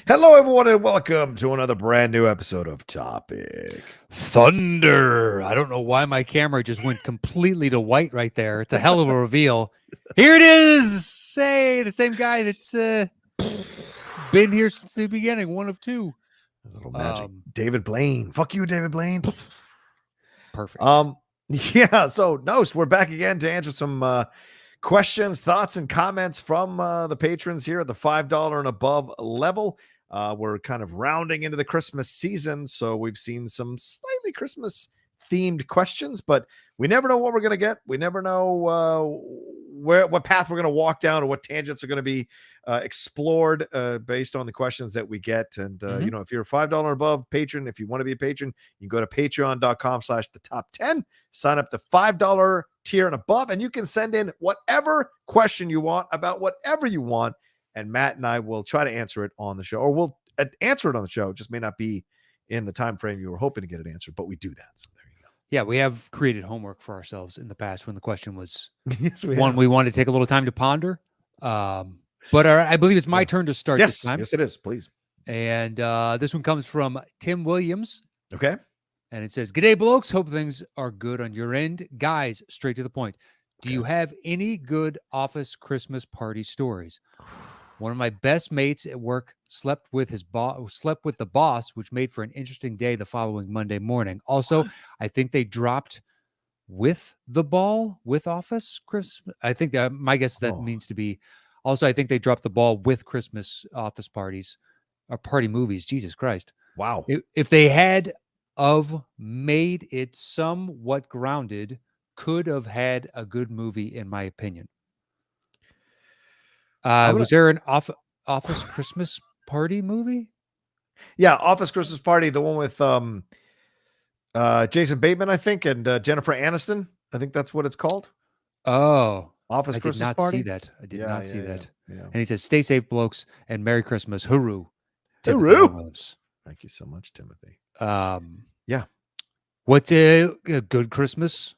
Hello, everyone, and welcome to another brand new episode of Topic Thunder. I don't know why my camera just went completely to white right there. It's a hell of a reveal. Here it is. Say the same guy that's been here since the beginning, one of two. A little magic. David Blaine. Fuck you, David Blaine. Perfect. Yeah, so Nost, we're back again to answer some questions, thoughts, and comments from the patrons here at the $5 and above level. We're kind of rounding into the Christmas season, so we've seen some slightly Christmas themed questions, but we never know what we're going to get. We never know what path we're going to walk down or what tangents are going to be explored based on the questions that we get. And you know, if you're a $5 above patron, if you want to be a patron, you can go to patreon.com/the-top10, sign up the $5 tier and above, and you can send in whatever question you want about whatever you want, and Matt and I will try to answer it on the show, or we'll answer it on the show. It just may not be in the time frame you were hoping to get it answered, but we do that. So there you go. Yeah, we have created homework for ourselves in the past when the question was Yes, we one we wanted to take a little time to ponder. But I believe it's my turn to start this time. Yes, it is. Please. And this one comes from Tim Williams. Okay. And it says, "G'day, blokes. Hope things are good on your end. Guys, straight to the point. Do you have any good office Christmas party stories? One of my best mates at work slept with the boss, which made for an interesting day the following Monday morning. Also, I think they dropped with the ball with office Christmas. I think that my guess is that means to be. Also, I think they dropped the ball with Christmas office parties or party movies. Jesus Christ. Wow. If they had made it somewhat grounded, could have had a good movie, in my opinion. Was there an office Christmas party movie? Yeah, Office Christmas Party, the one with Jason Bateman, I think, and Jennifer Aniston. I think that's what it's called. Oh, Office Christmas Party. See that. I did not see that. Yeah. And he says, "Stay safe, blokes, and Merry Christmas, hooroo." Hooroo! Thank you so much, Timothy. Yeah. What's a good Christmas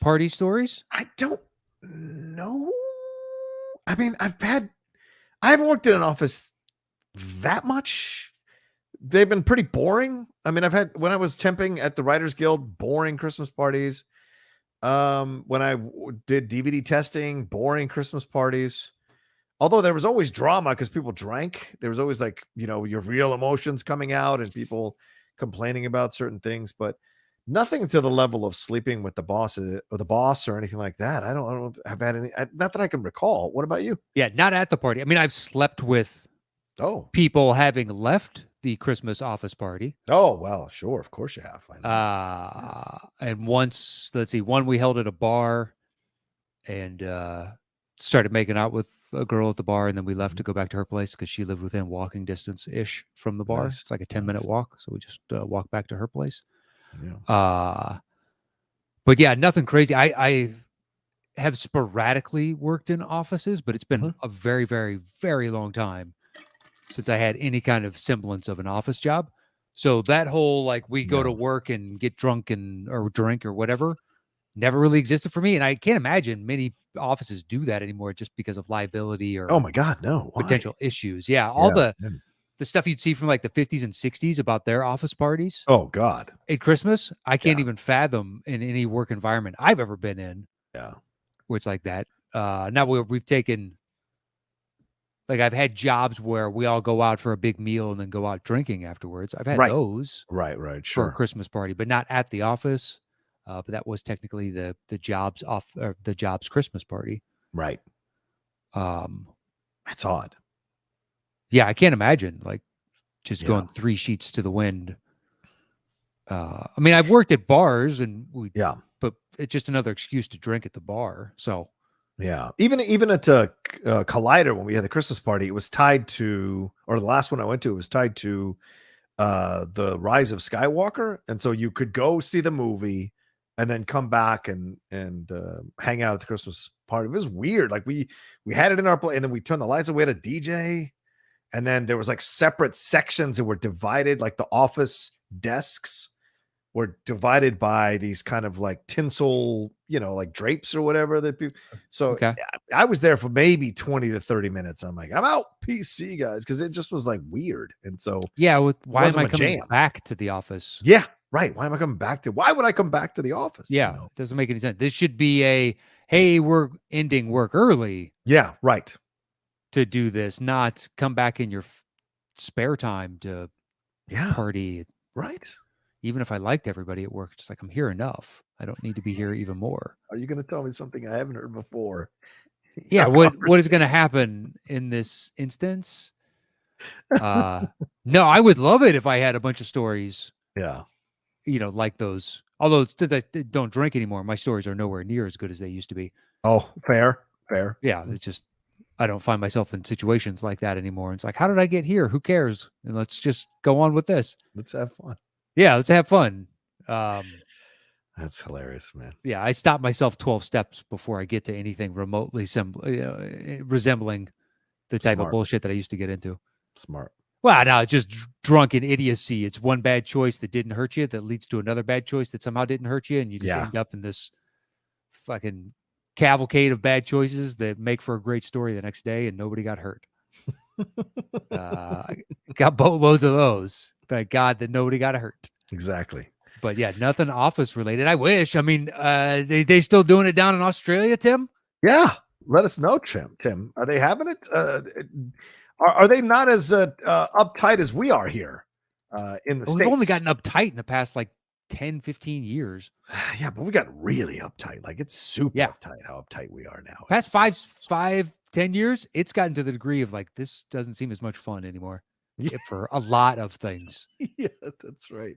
party stories? I don't know. I mean, I haven't worked in an office that much. They've been pretty boring. I mean, when I was temping at the Writers Guild, boring Christmas parties. When I did DVD testing, boring Christmas parties. Although there was always drama because people drank. There was always, like, you know, your real emotions coming out and people complaining about certain things, but nothing to the level of sleeping with the boss or anything like that. I don't have had any, not that I can recall. What about you? Yeah, not at the party. I mean, I've slept with people having left the Christmas office party. Oh, well, sure. Of course you have. And once, one we held at a bar and started making out with a girl at the bar, and then we left to go back to her place because she lived within walking distance-ish from the bar. Nice. It's like a 10-minute walk, so we just walked back to her place. Yeah. But yeah, nothing crazy. I have sporadically worked in offices, but it's been a very, very, very long time since I had any kind of semblance of an office job. So that whole, like, we go to work and get drunk or drink or whatever never really existed for me. And I can't imagine many offices do that anymore just because of liability or oh my God, no. Why? Potential issues. Yeah. All the stuff you'd see from like the 50s and 60s about their office parties. Oh God. At Christmas, I can't even fathom in any work environment I've ever been in. Yeah. Where it's like that. Now we've taken, like, I've had jobs where we all go out for a big meal and then go out drinking afterwards. I've had those. Right. Sure. For a Christmas party, but not at the office. But that was technically the job's Christmas party. Right. That's odd. Yeah, I can't imagine, like, just going 3 sheets to the wind. I mean, I've worked at bars and but it's just another excuse to drink at the bar. So yeah, even at Collider, when we had the Christmas party, it was tied to, or the last one I went to, it was tied to the Rise of Skywalker, and so you could go see the movie and then come back and hang out at the Christmas party. It was weird. Like, we had it in our play, and then we turned the lights away to DJ, and then there was like separate sections that were divided, like the office desks were divided by these kind of like tinsel, like drapes or whatever that people. So Okay. I was there for maybe 20 to 30 minutes. I'm like, I'm out. PC guys, because it just was like weird. And so it Yeah. Why am wasn't I my coming jam. back to the office? Yeah, right. Why am I coming back to? Why would I come back to the office? Yeah. It doesn't make any sense. This should be hey, we're ending work early Yeah, right. to do this, not come back in your spare time to Yeah, party. right. Even if I liked everybody at work, just like I'm here enough. I don't need to be here even more. Are you going to tell me something I haven't heard before? Yeah, Our what is going to conversation. happen in this instance? No, I would love it if I had a bunch of stories, Yeah. like those. Although since I don't drink anymore, my stories are nowhere near as good as they used to be. Oh, fair, fair. Yeah, it's just I don't find myself in situations like that anymore. It's like, how did I get here? Who cares? And let's just go on with this. Let's have fun. Yeah, let's have fun. Um, That's hilarious, man. yeah, I stop myself 12 steps before I get to anything remotely resembling the type of Smart, bullshit that I used to get into. smart. Well, no, it's just drunken idiocy. It's one bad choice that didn't hurt you that leads to another bad choice that somehow didn't hurt you, and you just Yeah. end up in this fucking cavalcade of bad choices that make for a great story the next day, and nobody got hurt. I got boatloads of those. Thank God that nobody got hurt. Exactly. But yeah, nothing office related. I wish. I mean, they still doing it down in Australia, Tim? Yeah. Let us know, Tim. Are they having it? Are they not as uptight as we are here in the Well, we've only States? gotten uptight in the past like 10, 15 years. Yeah, but we got really uptight. Like it's super Yeah. uptight how uptight we are now. Past It's- 10 years, it's gotten to the degree of like, this doesn't seem as much fun anymore Yeah, for a lot of things. yeah, that's right.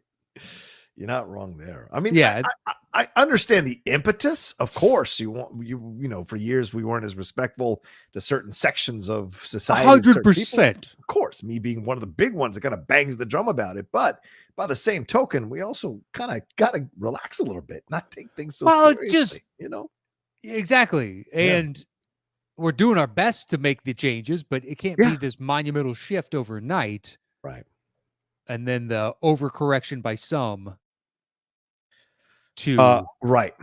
You're not wrong there. I mean, Yeah. I understand the impetus. Of course, for years we weren't as respectful to certain sections of society. and certain people. 100%. Of course, me being one of the big ones that kind of bangs the drum about it. But by the same token, we also kind of got to relax a little bit, not take things so Well, seriously. exactly. Yeah. And we're doing our best to make the changes, but it can't be this monumental shift overnight. Right. And then the overcorrection by some to Right.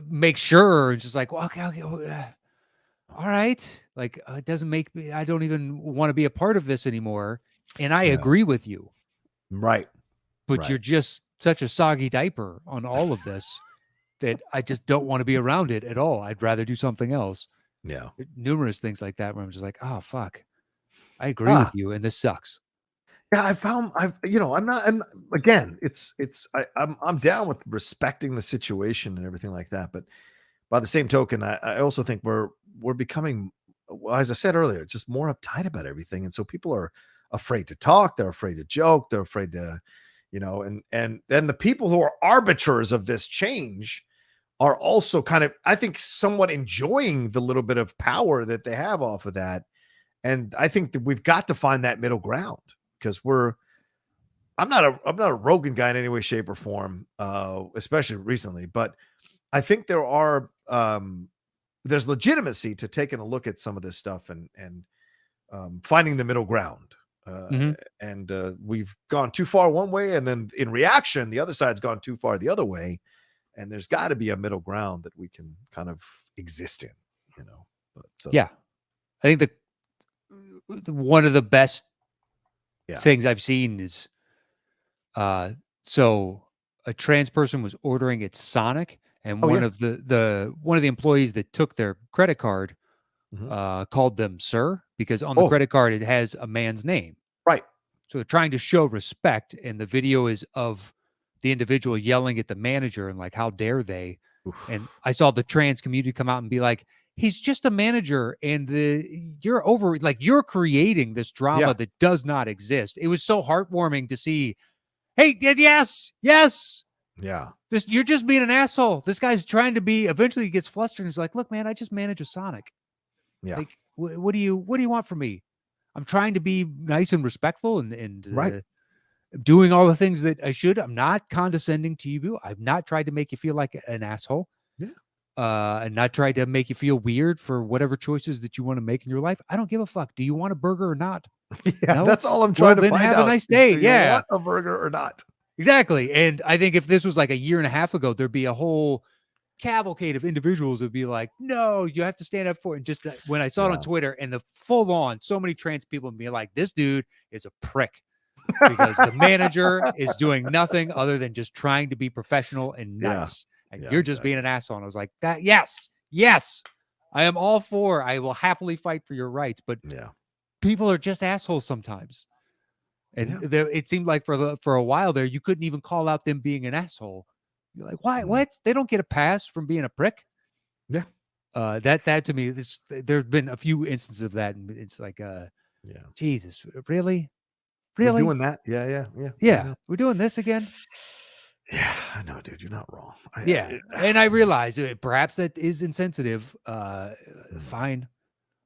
make sure it's just like, well, okay, all right. Like, it doesn't make me, I don't even want to be a part of this anymore. And I Yeah. agree with you, Right. but Right. you're just such a soggy diaper on all of this that I just don't want to be around it at all. I'd rather do something else. Yeah. Numerous things like that where I'm just like, oh, fuck. I agree with you. And this sucks. Yeah, I'm not, and again, I'm down with respecting the situation and everything like that. But by the same token, I also think we're becoming, well, as I said earlier, just more uptight about everything. And so people are afraid to talk, they're afraid to joke, they're afraid to, and then the people who are arbiters of this change are also kind of, I think, somewhat enjoying the little bit of power that they have off of that. And I think that we've got to find that middle ground because I'm not a Rogan guy in any way, shape, or form, especially recently, but I think there's legitimacy to taking a look at some of this stuff and finding the middle ground. And we've gone too far one way, and then in reaction, the other side's gone too far the other way. And there's got to be a middle ground that we can kind of exist in, But, yeah. I think one of the best things I've seen is so a trans person was ordering at Sonic, and one of the employees that took their credit card called them sir, because on the credit card it has a man's name. Right. So they're trying to show respect, and the video is of the individual yelling at the manager and like, how dare they? Oof. And I saw the trans community come out and be like, he's just a manager, and you're creating this drama that does not exist. It was so heartwarming to see. Hey, yes. Yeah. You're just being an asshole. This guy's trying to be, eventually he gets flustered and he's like, look, man, I just manage a Sonic. Yeah. Like, what do you want from me? I'm trying to be nice and respectful and right. Doing all the things that I should. I'm not condescending to you. I've not tried to make you feel like an asshole. Yeah. And not tried to make you feel weird for whatever choices that you want to make in your life. I don't give a fuck. Do you want a burger or not? Yeah, no? That's all I'm trying to find out. Have a nice day. Do you want a burger or not? Exactly. And I think if this was like a year and a half ago, there'd be a whole cavalcade of individuals would be like, no, you have to stand up for it. And just when I saw it on Yeah. Twitter and the full on, so many trans people being like, this dude is a prick because the manager is doing nothing other than just trying to be professional and Yeah. nice. And Yeah, you're just being an asshole. And I was like, that, yes, I am all for, I will happily fight for your rights. But Yeah. people are just assholes sometimes. And Yeah. there, it seemed like for a while there, you couldn't even call out them being an asshole. You're like, why? Mhm. What? They don't get a pass from being a prick. Yeah. That to me, there's been a few instances of that, and it's like, Yeah. Jesus, really, We're really, doing that. Yeah. Yeah. Yeah. I yeah, know. we're doing this again. Yeah. I know, dude. You're not wrong. Yeah, and I realize perhaps that is insensitive. Mhm. Fine,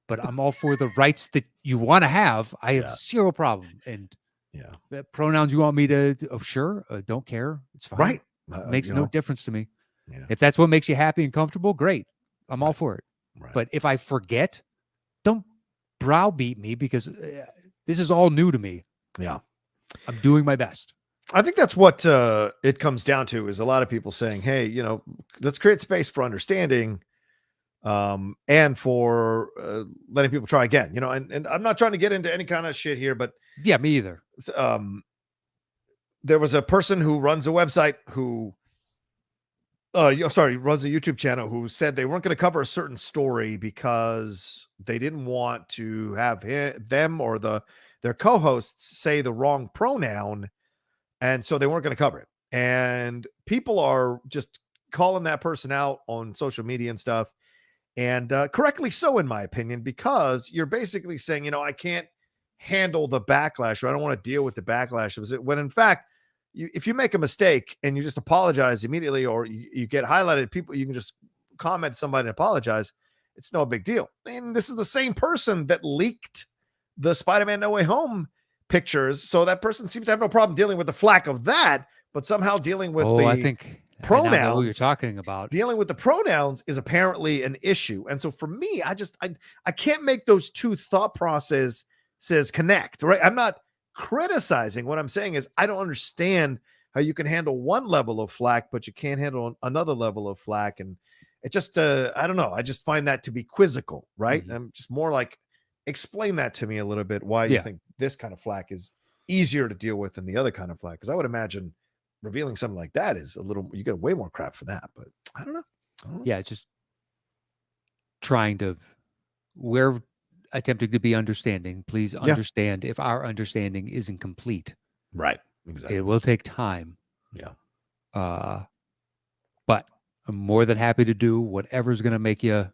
but I'm all for the rights that you want to have. I have Yeah. zero problem, and Yeah. the pronouns you want me to oh, sure, don't care. It's fine. Right. Makes You no know. difference to me. Yeah. If that's what makes you happy and comfortable, great. I'm all Right. for it. Right. But if I forget, don't browbeat me because this is all new to me. Yeah. I'm doing my best. I think that's what it comes down to is a lot of people saying, hey, let's create space for understanding and for letting people try again, and I'm not trying to get into any kind of shit here, but Yeah, me either. There was a person who runs a website who runs a YouTube channel who said they weren't going to cover a certain story because they didn't want to have them or their co-hosts say the wrong pronoun, and so they weren't going to cover it. And people are just calling that person out on social media and stuff, and correctly so, in my opinion, because you're basically saying, I can't handle the backlash, or I don't want to deal with the backlash of it. When in fact, if you make a mistake and you just apologize immediately, or you get highlighted, people, you can just comment somebody and apologize. It's no big deal. And this is the same person that leaked the Spider-Man No Way Home pictures. So that person seems to have no problem dealing with the flack of that, but somehow dealing with I the think pronouns. I know what you're talking about. Dealing with the pronouns is apparently an issue. And so for me, I can't make those two thought processes connect, right? I'm not criticizing. What I'm saying is I don't understand how you can handle one level of flack, but you can't handle another level of flack. And it just, I don't know. I just find that to be quizzical, right? Mhm. I'm just more like, explain that to me a little bit, why you think this kind of flack is easier to deal with than the other kind of flack. Because I would imagine revealing something like that is you get way more crap for that, but I don't know. Yeah, just trying to, we're attempting to be understanding. Please understand if our understanding isn't complete. Right. Exactly. It will take time. Yeah. But I'm more than happy to do whatever's going to make you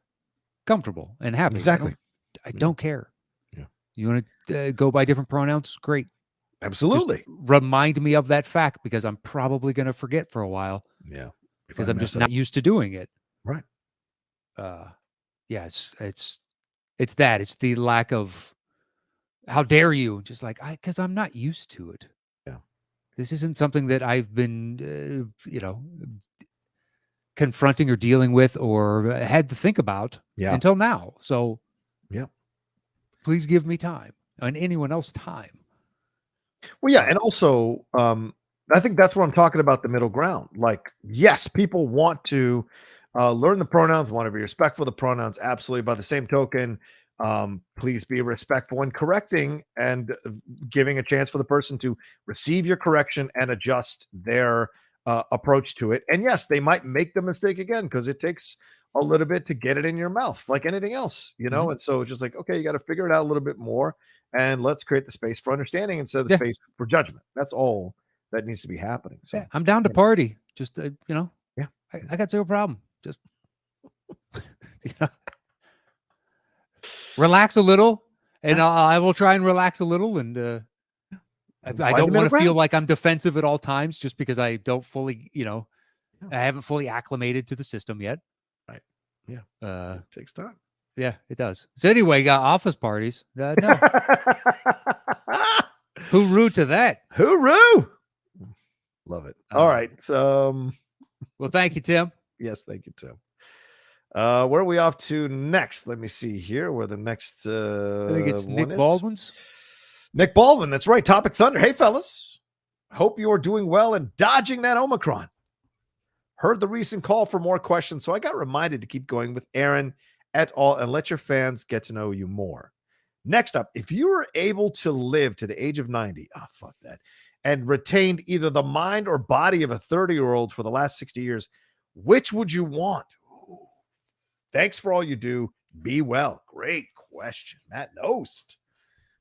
comfortable and happy. Exactly. I don't care. Yeah. You want to go by different pronouns? Great. Absolutely. Just remind me of that fact because I'm probably going to forget for a while. Yeah. Because I'm just not used to doing it. Right. Yeah, it's that. It's the lack of how dare you? Just like because I'm not used to it. Yeah. This isn't something that I've been confronting or dealing with or had to think about until now. So please give me time and anyone else time. Well, yeah. And also, I think that's what I'm talking about, the middle ground. Like, yes, people want to learn the pronouns, want to be respectful of the pronouns. Absolutely. By the same token, please be respectful in correcting and giving a chance for the person to receive your correction and adjust their approach to it. And yes, they might make the mistake again because it takes a little bit to get it in your mouth, like anything else, Mhm. And so it's just like, okay, you got to figure it out a little bit more, and let's create the space for understanding instead of the space for judgment. That's all that needs to be happening. So I'm down to party. Just yeah, I got zero problem. Just relax a little, and I will try and relax a little. And I don't want to feel like I'm defensive at all times, just because I don't fully, I haven't fully acclimated to the system yet. Right. Yeah. It takes time. Yeah, it does. So anyway, got office parties. No. Hooroo to that. Hooroo. Love it. All right. Well, thank you, Tim. Yes, thank you, Tim. Where are we off to next? Let me see here. Where the next I think it's Nick Baldwin's. Nick Baldwin. That's right. Topic Thunder. Hey, fellas. Hope you're doing well and dodging that Omicron. Heard the recent call for more questions, so I got reminded to keep going with Aaron et al. And let your fans get to know you more. Next up, if you were able to live to the age of 90, fuck that, and retained either the mind or body of a 30-year-old for the last 60 years, which would you want? Ooh. Thanks for all you do. Be well. Great question. Matt Nost.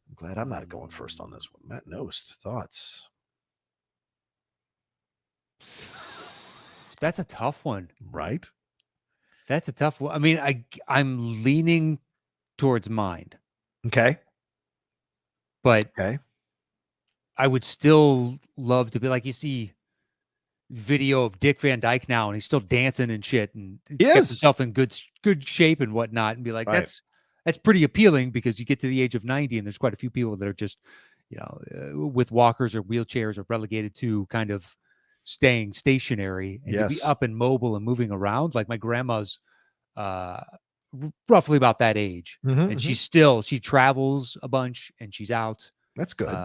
I'm glad I'm not going first on this one. Matt Nost, thoughts? That's a tough one. Right? That's a tough one. I mean, I'm leaning towards mind. Okay. But okay. I would still love to be like, you see video of Dick Van Dyke now, and he's still dancing and shit, and kept himself in good shape and whatnot, and be like, right. that's pretty appealing, because you get to the age of 90, and there's quite a few people that are just, with walkers or wheelchairs, or relegated to kind of staying stationary, and to be up and mobile and moving around. Like my grandma's roughly about that age, and she travels a bunch, and she's out. That's good.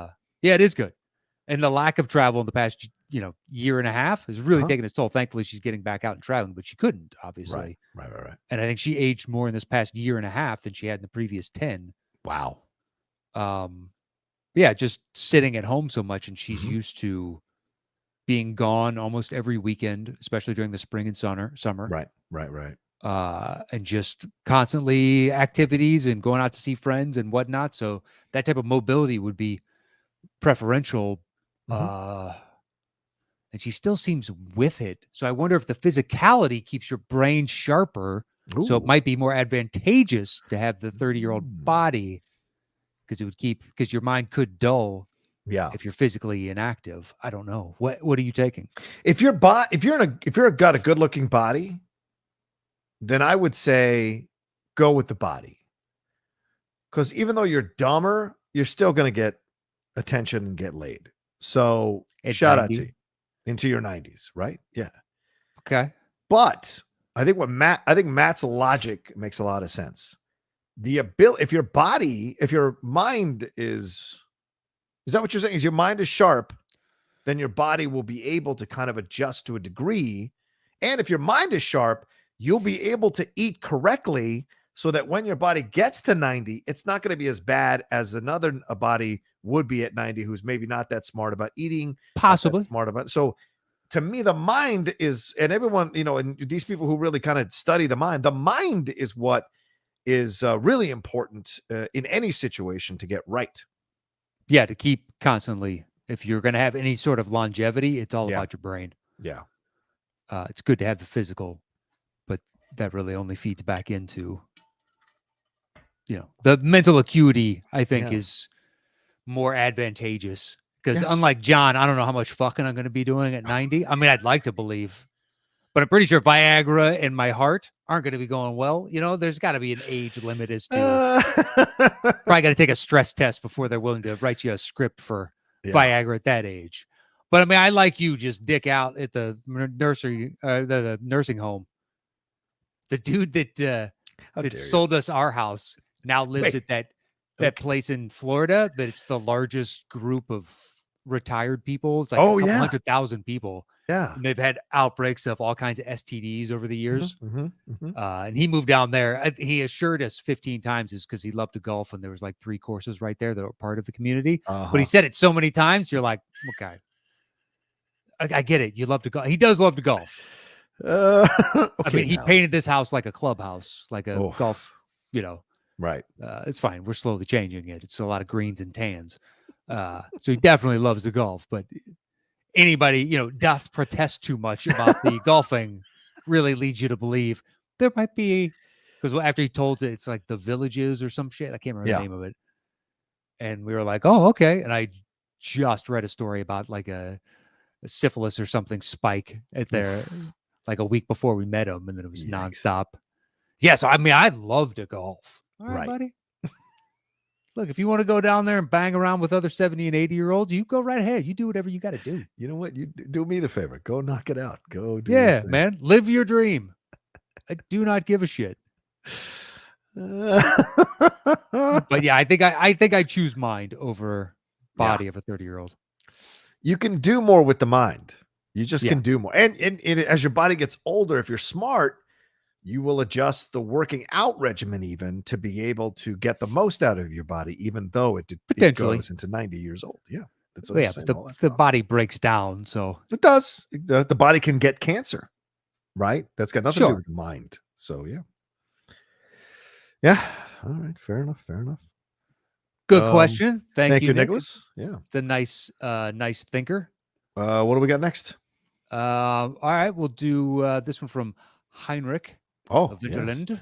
Yeah, it is good. And the lack of travel in the past, year and a half has really taken its toll. Thankfully, she's getting back out and traveling, but she couldn't, obviously. Right. And I think she aged more in this past year and a half than she had in the previous 10. Wow. Yeah, just sitting at home so much, and she's used to being gone almost every weekend, especially during the spring and summer. Right. And just constantly activities and going out to see friends and whatnot. So that type of mobility would be preferential. And she still seems with it. So I wonder if the physicality keeps your brain sharper. Ooh. So it might be more advantageous to have the 30-year-old body, because your mind could dull. Yeah. If you're physically inactive. I don't know. What are you taking? If you're got a good looking body, then I would say go with the body. Because even though you're dumber, you're still going to get attention and get laid. So shout out to you into your 90s, right? Yeah. Okay. But I think Matt's logic makes a lot of sense. If your mind is that what you're saying? Is your mind is sharp, then your body will be able to kind of adjust to a degree. And if your mind is sharp, you'll be able to eat correctly, so that when your body gets to 90, it's not going to be as bad as a body would be at 90, who's maybe not that smart about eating. Possibly. Smart about. So to me, the mind is, and everyone, and these people who really kind of study the mind is what is really important in any situation to get right. Yeah, to keep constantly, if you're going to have any sort of longevity, it's all about your brain. Yeah. It's good to have the physical, but that really only feeds back into, the mental acuity, I think, is more advantageous. Because unlike John, I don't know how much fucking I'm going to be doing at 90. I mean, I'd like to believe, but I'm pretty sure Viagra and my heart aren't going to be going well. There's got to be an age limit as to probably got to take a stress test before they're willing to write you a script for Viagra at that age. But I mean, I like you just dick out at the nursery, the nursing home. The dude that sold us our house now lives at that place in Florida, that it's the largest group of retired people. It's like 100,000 people. Yeah. And they've had outbreaks of all kinds of STDs over the years. And he moved down there. He assured us 15 times is because he loved to golf, and there was like 3 courses right there that were part of the community. But he said it so many times, you're like, okay, I get it. You love to golf. He does love to golf. I mean, he painted this house like a clubhouse, like a golf, Right. It's fine. We're slowly changing it. It's a lot of greens and tans. So he definitely loves the golf, but anybody, doth protest too much about the golfing really leads you to believe there might be, because after he told it, it's like the Villages or some shit. I can't remember the name of it. And we were like, oh, okay. And I just read a story about like a syphilis or something spike at there like a week before we met him, and then it was nonstop. Yeah, so I mean, I'd love to golf. All right, buddy. Look, if you want to go down there and bang around with other 70 and 80-year-olds, you go right ahead. You do whatever you got to do. You know what? You do me the favor. Go knock it out. Go do it, man. Live your dream. I do not give a shit. But yeah, I think I choose mind over body of a 30-year-old. you can do more with the mind. You just Yeah. can do more. And as your body gets older, if you're smart, you will adjust the working out regimen even to be able to get the most out of your body, even though it Potentially. goes into 90 years old. Yeah. That's what Well, I'm yeah, but saying. the All that the stuff. body breaks down, so It does. It does. The body can get cancer, right? That's got nothing to do sure. with the mind. So yeah. Yeah. All right. Fair enough. Fair enough. Good question. Thank Thank you, you, Nick. Nicholas. Yeah. It's a nice thinker. What do we got next? All right, we'll do this one from Heinrich Oh, of yes. Winterland.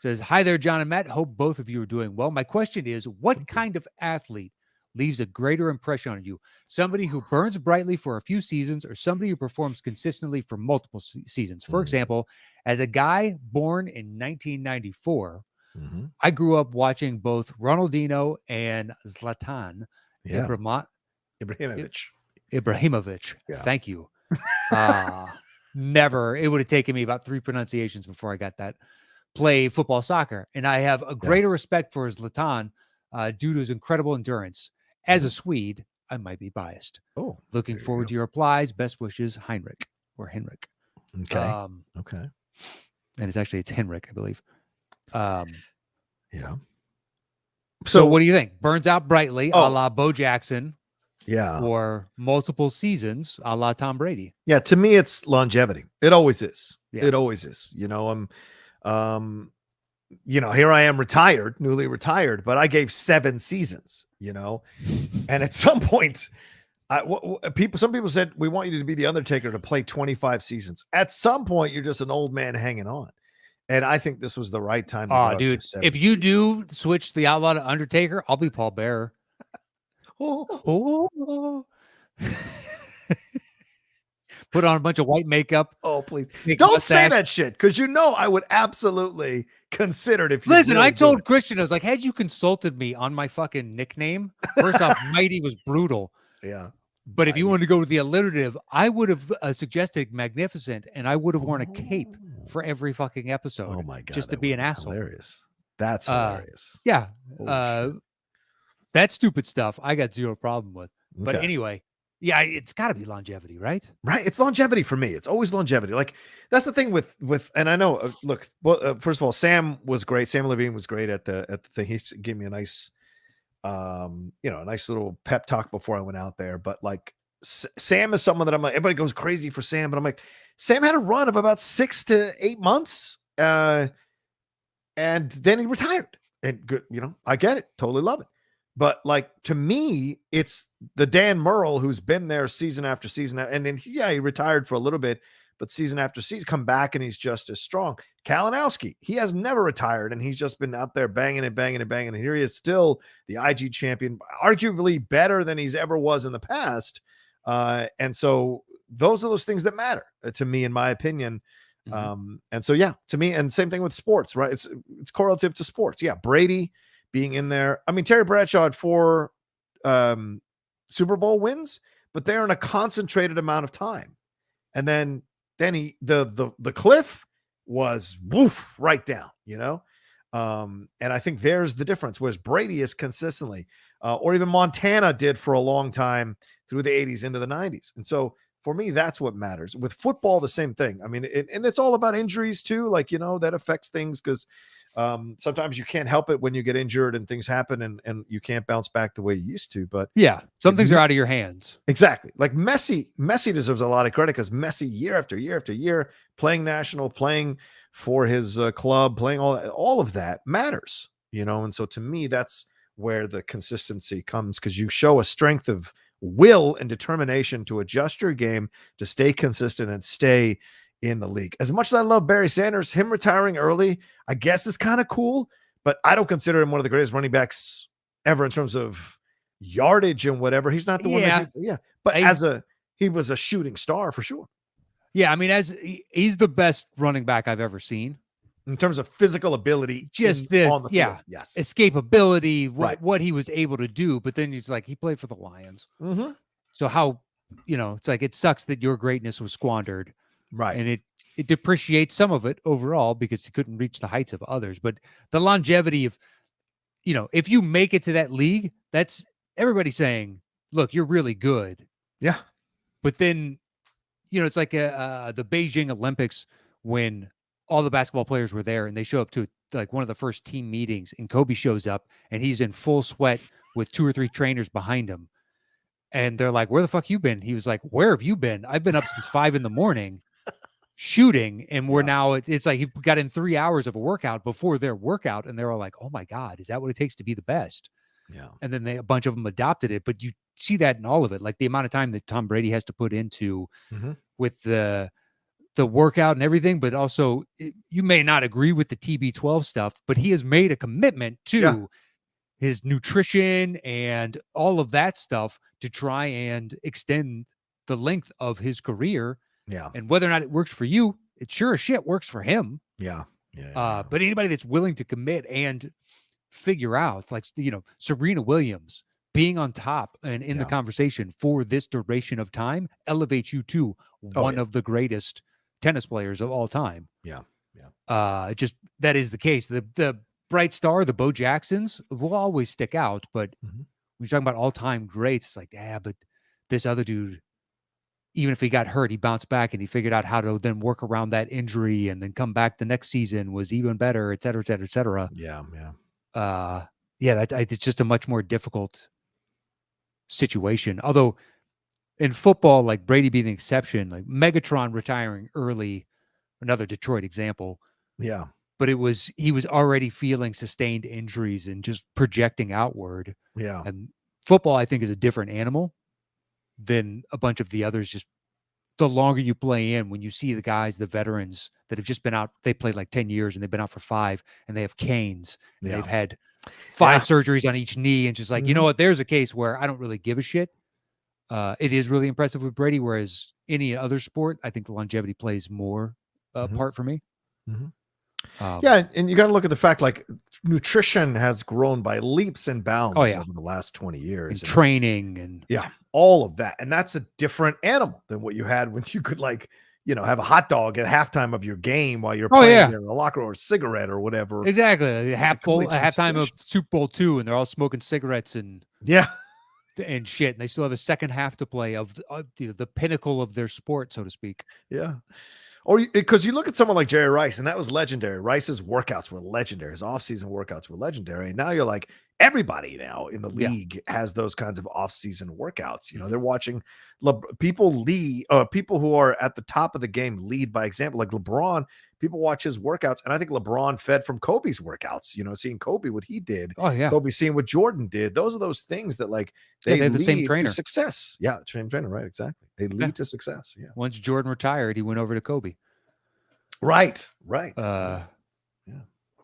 Says, "Hi there, John and Matt. Hope both of you are doing well. My question is, what Thank you. kind of athlete leaves a greater impression on you? Somebody who burns brightly for a few seasons, or somebody who performs consistently for multiple seasons? For Mm. example, as a guy born in 1994, Mm-hmm. I grew up watching both Ronaldinho and Zlatan Yeah. Ibrahimovic. Ibrahimovic. Yeah. Thank you. Never. It would have taken me about 3 pronunciations before I got that. Play football, soccer, and I have a greater respect for Zlatan due to his incredible endurance. As a Swede, I might be biased. Oh, Looking there you forward go. to your replies. Best wishes, Heinrich or Henrik. Okay. Okay. And it's Henrik, I believe. Yeah. So what do you think? Burns out brightly, a la Bo Jackson, Yeah. or multiple seasons, a la Tom Brady? Yeah. To me, it's longevity. It always is. Yeah. It always is. You know, here I am newly retired, but I gave 7 seasons, and at some point, some people said, we want you to be the Undertaker to play 25 seasons. At some point, you're just an old man hanging on. And I think this was the right time to go dude, up to 7 if you seasons. do switch the Outlaw to Undertaker, I'll be Paul Bearer. Put on a bunch of white makeup. Oh, please. Don't say that shit, because I would absolutely consider it if you Listen, really I told do it. Christian, I was like, had you consulted me on my fucking nickname, first off, Mighty was brutal. Yeah. But if you wanted to go with the alliterative, I would have suggested Magnificent, and I would have worn a cape for every fucking episode. Oh my God. Just to be an asshole. Hilarious. That's hilarious. Yeah. That stupid stuff I got zero problem with. But Okay. anyway, yeah, it's got to be longevity, right? Right. It's longevity for me. It's always longevity. Like, that's the thing with, and I know, look, first of all, Sam was great. Sam Levine was great at the thing. He gave me a nice, a nice little pep talk before I went out there. But like, Sam is someone that I'm like, everybody goes crazy for Sam, but I'm like, Sam had a run of about 6 to 8 months. And then he retired, and good, I get it. Totally love it. But like, to me, it's the Dan Murrell who's been there season after season. And then, he retired for a little bit, but season after season come back and he's just as strong. Kalinowski, he has never retired, and he's just been out there banging and banging and banging. And here he is, still the IG champion, arguably better than he's ever was in the past. And so those are those things that matter to me, in my opinion. And so, yeah, to me, and same thing with sports, right? It's correlative to sports. Yeah. Brady being in there. I mean, Terry Bradshaw had 4 Super Bowl wins, but they're in a concentrated amount of time. And then the cliff was woof right down, and I think there's the difference. Whereas Brady is consistently, or even Montana did for a long time through the 80s into the 90s. And so for me, that's what matters. With football, the same thing. I mean, and it's all about injuries too. Like, that affects things, because sometimes you can't help it when you get injured and things happen, and you can't bounce back the way you used to. But yeah, some things are out of your hands. Exactly. Like Messi deserves a lot of credit, because Messi, year after year after year, playing national, playing for his club, playing all of that matters, And so to me, that's where the consistency comes, because you show a strength of will and determination to adjust your game to stay consistent and stay in the league. As much as I love Barry Sanders, him retiring early, I guess, is kind of cool, but I don't consider him one of the greatest running backs ever in terms of yardage and whatever. He's not the one that but he was a shooting star for sure. Yeah, I mean, he's the best running back I've ever seen in terms of physical ability, on the field. Yes, escapability, what he was able to do. But then he played for the Lions. So how, it's like, it sucks that your greatness was squandered, right? And it depreciates some of it overall, because he couldn't reach the heights of others. But the longevity of, if you make it to that league, that's everybody saying, look, you're really good. Yeah. But then, it's like the Beijing Olympics when all the basketball players were there and they show up to like one of the first team meetings and Kobe shows up and he's in full sweat with 2 or 3 trainers behind him. And they're like, "Where the fuck you been?" He was like, "Where have you been? I've been up since 5 in the morning shooting." And we're Yeah. now, it's like he got in 3 hours of a workout before their workout. And they're all like, "Oh my God, is that what it takes to be the best?" Yeah. And then a bunch of them adopted it. But you see that in all of it, like the amount of time that Tom Brady has to put into Mm-hmm. with the workout and everything, but also you may not agree with the TB12 stuff, but he has made a commitment Yeah. to his nutrition and all of that stuff to try and extend the length of his career. Yeah. And whether or not it works for you, it sure as shit works for him. Yeah. Yeah. But anybody that's willing to commit and figure out, like, Serena Williams being on top and in the conversation for this duration of time elevates you to one of the greatest tennis players of all time. Yeah. Yeah. Just that is the case. The bright star, the Bo Jacksons, will always stick out. But when you're talking about all-time greats, it's like, but this other dude, even if he got hurt, he bounced back and he figured out how to then work around that injury and then come back the next season, was even better, et cetera, et cetera, et cetera. Yeah. It's just a much more difficult situation. Although in football, like Brady being the exception, like Megatron retiring early, another Detroit example. Yeah. But he was already feeling sustained injuries and just projecting outward. Yeah. And football, I think, is a different animal than a bunch of the others. Just the longer you play in, when you see the guys, the veterans that have just been out, they played like 10 years and they've been out for 5 and they have canes and they've had 5 surgeries on each knee. And just like, you know what, there's a case where I don't really give a shit. It is really impressive with Brady, whereas any other sport, I think the longevity plays more part for me. And you got to look at the fact, like, nutrition has grown by leaps and bounds over the last 20 years. And training and all of that. And that's a different animal than what you had when you could, like, have a hot dog at halftime of your game while you're playing there in the locker, or a cigarette or whatever. Exactly. Halftime of Super Bowl II, and they're all smoking cigarettes and and shit. And they still have a second half to play of the pinnacle of their sport, so to speak. Yeah. Or because you look at someone like Jerry Rice, and that was legendary. Rice's workouts were legendary. His offseason workouts were legendary. And now you're like, everybody now in the league has those kinds of offseason workouts. They're watching people who are at the top of the game lead by example. Like LeBron, people watch his workouts. And I think LeBron fed from Kobe's workouts, seeing Kobe, what he did. Oh, yeah. Kobe seeing what Jordan did. Those are those things that, like, they lead the same trainer. to success. Yeah, same trainer, right? Exactly. They lead to success. Yeah. Once Jordan retired, he went over to Kobe. Right.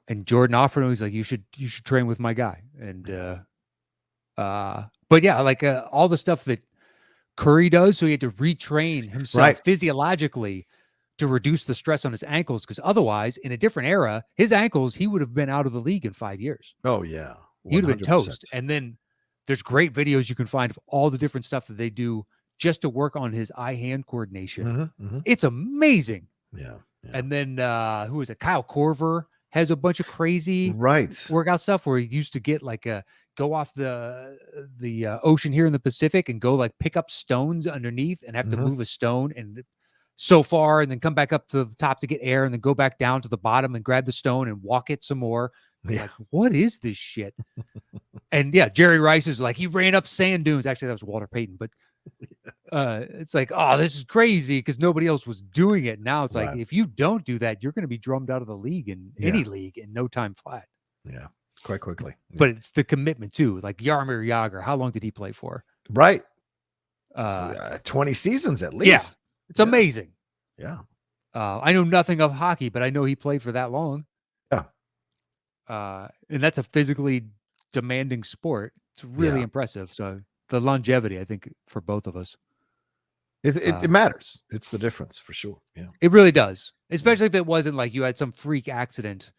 And Jordan offered him, he's like, you should train with my guy. And but yeah, like all the stuff that Curry does, so he had to retrain himself physiologically to reduce the stress on his ankles, because otherwise, in a different era, his ankles, he would have been out of the league in 5 years. Oh yeah, 100%. He would have been toast. And then there's great videos you can find of all the different stuff that they do just to work on his eye-hand coordination. It's amazing. Yeah. And then who is it? Kyle Korver has a bunch of crazy workout stuff where he used to get like go off the ocean here in the Pacific and go like pick up stones underneath and have to move a stone and so far and then come back up to the top to get air and then go back down to the bottom and grab the stone and walk it some more. Like, what is this shit? And Jerry Rice is like, he ran up sand dunes. Actually, that was Walter Payton, but it's like, oh, this is crazy because nobody else was doing it. Now it's like, if you don't do that, you're going to be drummed out of the league in any league in no time flat. Yeah, quite quickly. But it's the commitment too. Like Jaromir Jagr, how long did he play for? Right. 20 seasons at least. Yeah, it's amazing. Yeah. I know nothing of hockey, but I know he played for that long. Yeah. And that's a physically demanding sport. It's really impressive. So the longevity, I think, for both of us. It matters. It's the difference for sure. Yeah. It really does. Especially if it wasn't like you had some freak accident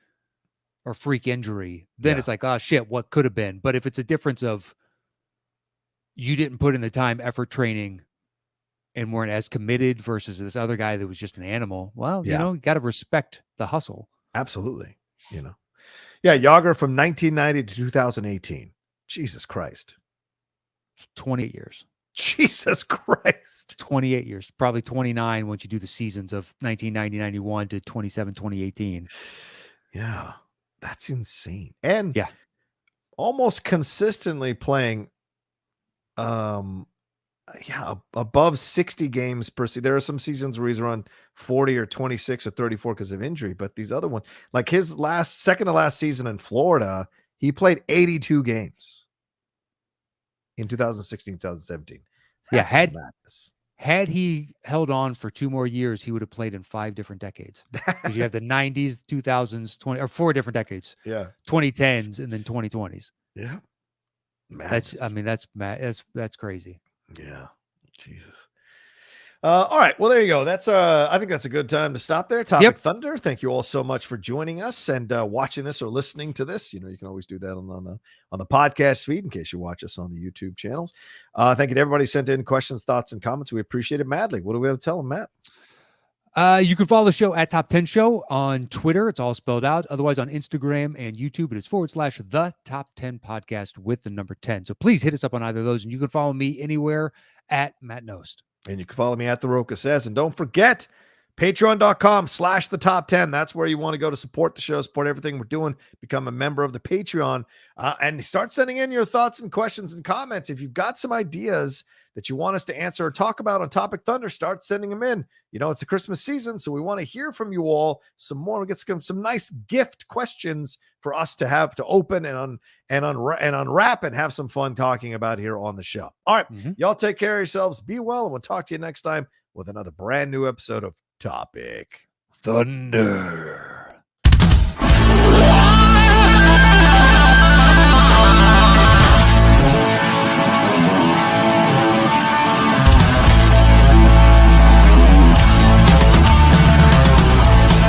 or freak injury. Then it's like, oh shit, what could have been? But if it's a difference of you didn't put in the time, effort, training, and weren't as committed versus this other guy that was just an animal, well, you got to respect the hustle. Absolutely. Jagr from 1990 to 2018. Jesus Christ. 28 years. Jesus Christ. 28 years, probably 29 once you do the seasons of 1990, 91 to 27, 2018. Yeah, that's insane. And Yeah. almost consistently playing above 60 games per season. There are some seasons where he's run 40 or 26 or 34 because of injury, but these other ones, like his second to last season in Florida, he played 82 games in 2016, 2017. That's madness. Had he held on for 2 more years, he would have played in 5 different decades. Because you have the 90s, 2000s, or 4 different decades. Yeah. 2010s and then 2020s. Yeah. Madness. That's crazy. Yeah. Jesus. All right. Well, there you go. That's I think that's a good time to stop there. Topic Thunder. Thank you all so much for joining us and watching this or listening to this. You can always do that on the podcast feed in case you watch us on the YouTube channels. Thank you to everybody who sent in questions, thoughts, and comments. We appreciate it madly. What do we have to tell them, Matt? You can follow the show at Top 10 Show on Twitter. It's all spelled out. Otherwise, on Instagram and YouTube, it is / the Top 10 Podcast with the number 10. So please hit us up on either of those. And you can follow me anywhere at Matt Nost. And you can follow me at The Roca Says. And don't forget, patreon.com / the top 10. That's where you want to go to support the show, support everything we're doing, become a member of the Patreon, and start sending in your thoughts and questions and comments. If you've got some ideas that you want us to answer or talk about on Topic Thunder, start sending them in. It's the Christmas season, so we want to hear from you all some more. We'll get some nice gift questions for us to have to open and unwrap and have some fun talking about here on the show. All right, Y'all take care of yourselves. Be well, and we'll talk to you next time with another brand new episode of Topic Thunder.